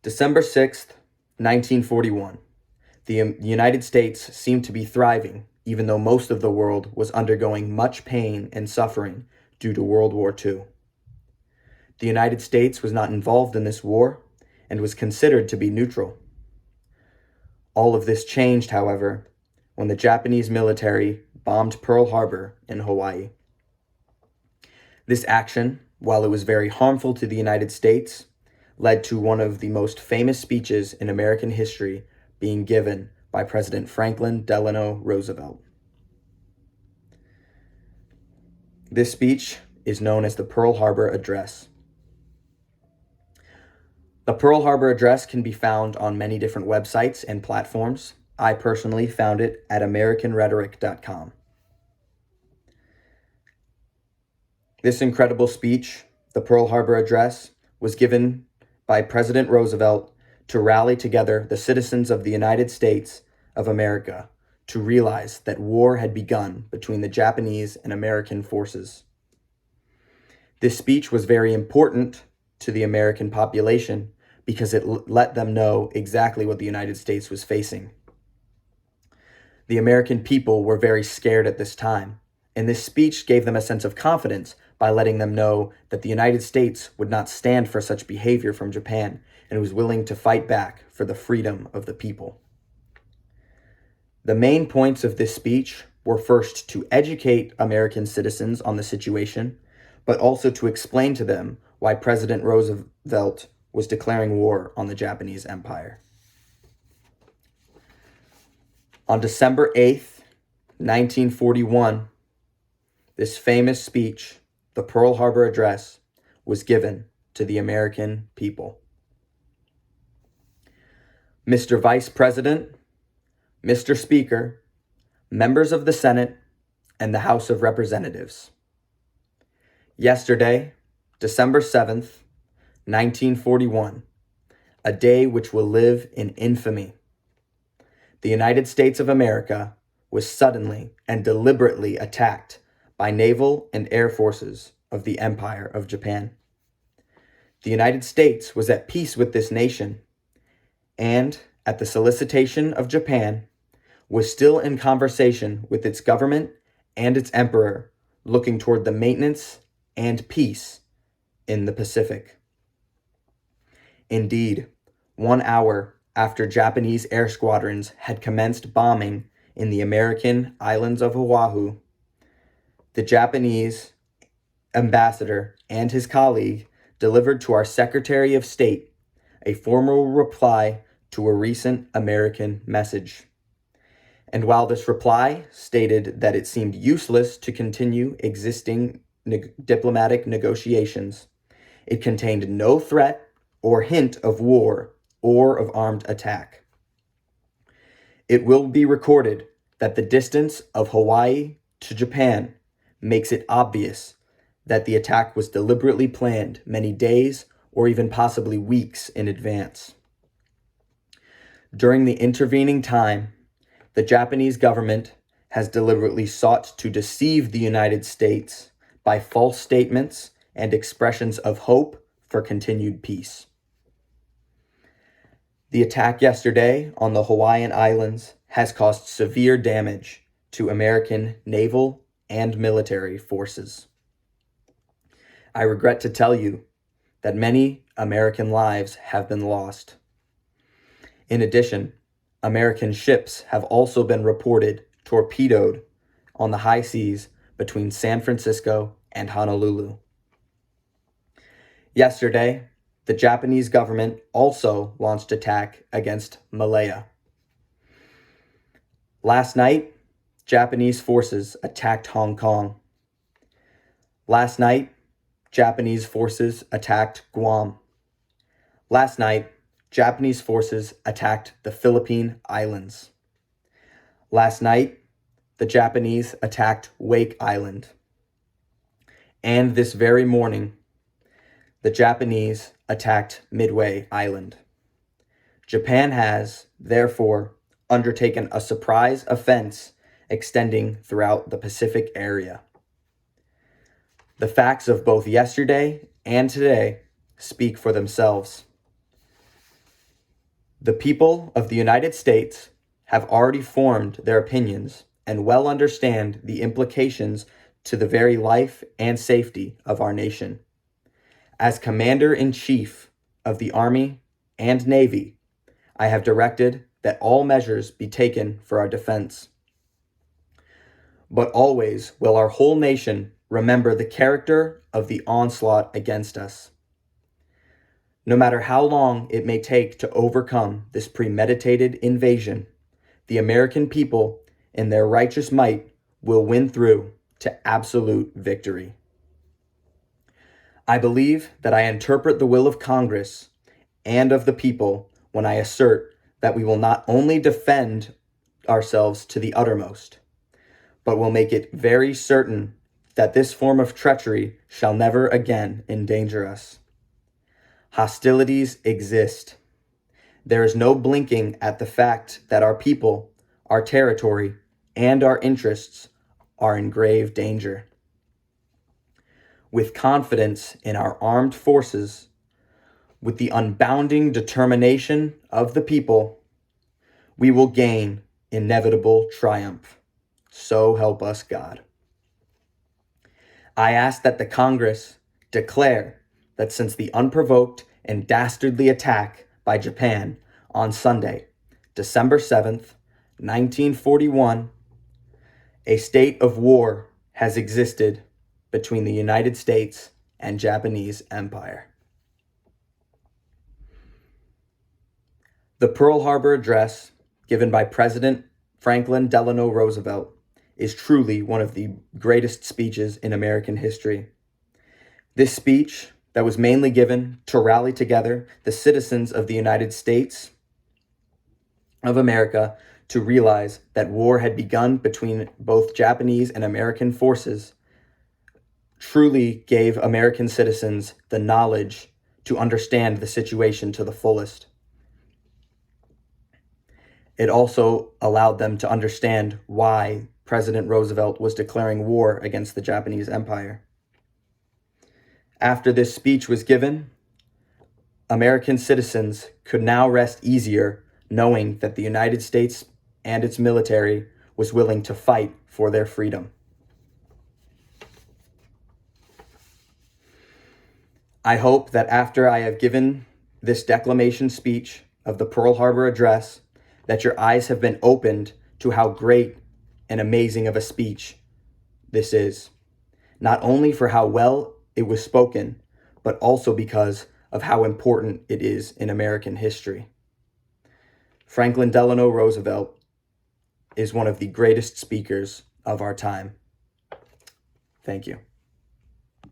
December 6th, 1941. The United States seemed to be thriving, even though most of the world was undergoing much pain and suffering due to World War II. The United States was not involved in this war and was considered to be neutral. All of this changed, however, when the Japanese military bombed Pearl Harbor in Hawaii. This action, while it was very harmful to the United States, led to one of the most famous speeches in American history being given by President Franklin Delano Roosevelt. This speech is known as the Pearl Harbor Address. The Pearl Harbor Address can be found on many different websites and platforms. I personally found it at AmericanRhetoric.com. This incredible speech, the Pearl Harbor Address, was given by President Roosevelt to rally together the citizens of the United States of America to realize that war had begun between the Japanese and American forces. This speech was very important to the American population because it let them know exactly what the United States was facing. The American people were very scared at this time, and this speech gave them a sense of confidence by letting them know that the United States would not stand for such behavior from Japan and was willing to fight back for the freedom of the people. The main points of this speech were first to educate American citizens on the situation, but also to explain to them why President Roosevelt was declaring war on the Japanese Empire. On December 8th, 1941, this famous speech, the Pearl Harbor Address, was given to the American people. Mr. Vice President, Mr. Speaker, members of the Senate, and the House of Representatives. Yesterday, December 7th, 1941, a day which will live in infamy. The United States of America was suddenly and deliberately attacked by naval and air forces of the Empire of Japan. The United States was at peace with this nation, and, at the solicitation of Japan, was still in conversation with its government and its emperor, looking toward the maintenance and peace in the Pacific. Indeed, 1 hour after Japanese air squadrons had commenced bombing in the American islands of Oahu, the Japanese ambassador and his colleague delivered to our Secretary of State a formal reply to a recent American message. And while this reply stated that it seemed useless to continue existing diplomatic negotiations, it contained no threat or hint of war or of armed attack. It will be recorded that the distance of Hawaii to Japan makes it obvious that the attack was deliberately planned many days or even possibly weeks in advance. During the intervening time, the Japanese government has deliberately sought to deceive the United States by false statements and expressions of hope for continued peace. The attack yesterday on the Hawaiian Islands has caused severe damage to American naval and military forces. I regret to tell you that many American lives have been lost. In addition, American ships have also been reported torpedoed on the high seas between San Francisco and Honolulu. Yesterday, the Japanese government also launched attack against Malaya. Last night, Japanese forces attacked Hong Kong. Last night, Japanese forces attacked Guam. Last night, Japanese forces attacked the Philippine Islands. Last night, the Japanese attacked Wake Island. And this very morning, the Japanese attacked Midway Island. Japan has, therefore, undertaken a surprise offense extending throughout the Pacific area. The facts of both yesterday and today speak for themselves. The people of the United States have already formed their opinions and well understand the implications to the very life and safety of our nation. As Commander-in-Chief of the Army and Navy, I have directed that all measures be taken for our defense. But always will our whole nation remember the character of the onslaught against us. No matter how long it may take to overcome this premeditated invasion, the American people, in their righteous might, will win through to absolute victory. I believe that I interpret the will of Congress and of the people when I assert that we will not only defend ourselves to the uttermost, but will make it very certain that this form of treachery shall never again endanger us. Hostilities exist. There is no blinking at the fact that our people, our territory, and our interests are in grave danger. With confidence in our armed forces, with the unbounding determination of the people, we will gain inevitable triumph. So help us God. I ask that the Congress declare that since the unprovoked and dastardly attack by Japan on Sunday, December 7th, 1941, a state of war has existed between the United States and Japanese Empire. The Pearl Harbor Address, given by President Franklin Delano Roosevelt, is truly one of the greatest speeches in American history. This speech, that was mainly given to rally together the citizens of the United States of America to realize that war had begun between both Japanese and American forces, truly gave American citizens the knowledge to understand the situation to the fullest. It also allowed them to understand why President Roosevelt was declaring war against the Japanese Empire. After this speech was given, American citizens could now rest easier knowing that the United States and its military was willing to fight for their freedom. I hope that after I have given this declamation speech of the Pearl Harbor Address, that your eyes have been opened to how great and amazing of a speech this is, not only for how well it was spoken, but also because of how important it is in American history. Franklin Delano Roosevelt is one of the greatest speakers of our time. Thank you.